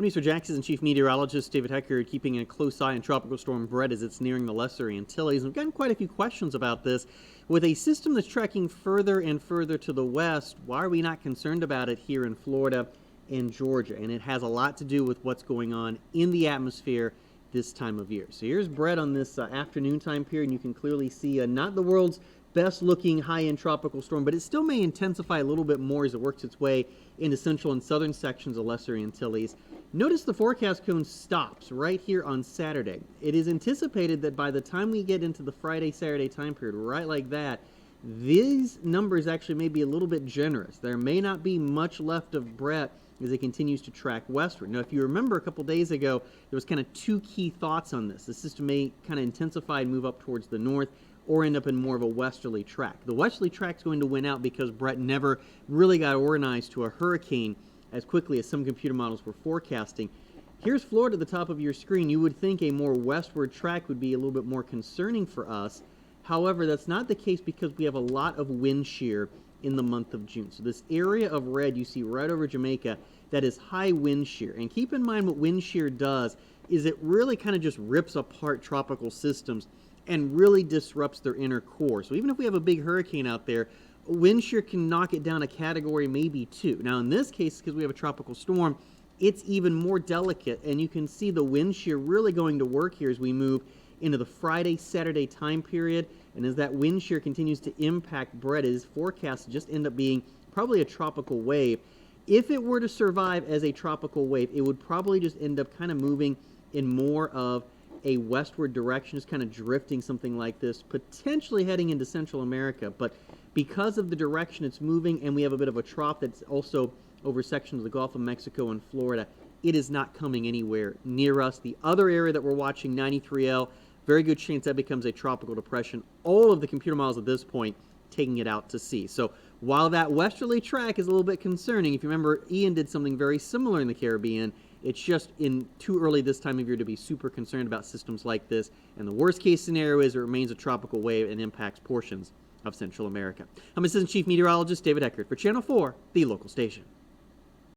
I'm Eastern Jackson's Chief Meteorologist David Heckard, keeping a close eye on Tropical Storm Bret as it's nearing the Lesser Antilles. We've gotten quite a few questions about this. With a system that's tracking further and further to the west, why are we not concerned about it here in Florida and Georgia? And it has a lot to do with what's going on in the atmosphere this time of year. So here's Bret on this afternoon time period, and you can clearly see not the world's best looking high-end tropical storm, but it still may intensify a little bit more as it works its way into central and southern sections of Lesser Antilles. Notice the forecast cone stops right here on Saturday. It is anticipated that by the time we get into the Friday-Saturday time period, right like that, these numbers actually may be a little bit generous. There may not be much left of Bret as it continues to track westward. Now, if you remember a couple days ago, there was kind of two key thoughts on this. The system may kind of intensify and move up towards the north, or end up in more of a westerly track. The westerly track is going to win out because Bret never really got organized to a hurricane as quickly as some computer models were forecasting. Here's Florida at the top of your screen. You would think a more westward track would be a little bit more concerning for us. However, that's not the case because we have a lot of wind shear in the month of June. So this area of red you see right over Jamaica, that is high wind shear. And keep in mind what wind shear does is it really kind of just rips apart tropical systems and really disrupts their inner core. So even if we have a big hurricane out there, wind shear can knock it down a category, maybe two. Now in this case, because we have a tropical storm, it's even more delicate, and you can see the wind shear really going to work here as we move into the Friday, Saturday time period. And as that wind shear continues to impact Bret, his forecasts just end up being probably a tropical wave. If it were to survive as a tropical wave, it would probably just end up kind of moving in more of a westward direction, just kind of drifting something like this, potentially heading into Central America. But because of the direction it's moving, and we have a bit of a trough that's also over sections of the Gulf of Mexico and Florida, it is not coming anywhere near us. The other area that we're watching, 93L, very good chance that becomes a tropical depression. All of the computer models at this point taking it out to sea. So while that westerly track is a little bit concerning, if you remember, Ian did something very similar in the Caribbean. It's just too early this time of year to be super concerned about systems like this. And the worst case scenario is it remains a tropical wave and impacts portions of Central America. I'm Assistant Chief Meteorologist David Heckard for Channel 4, the local station.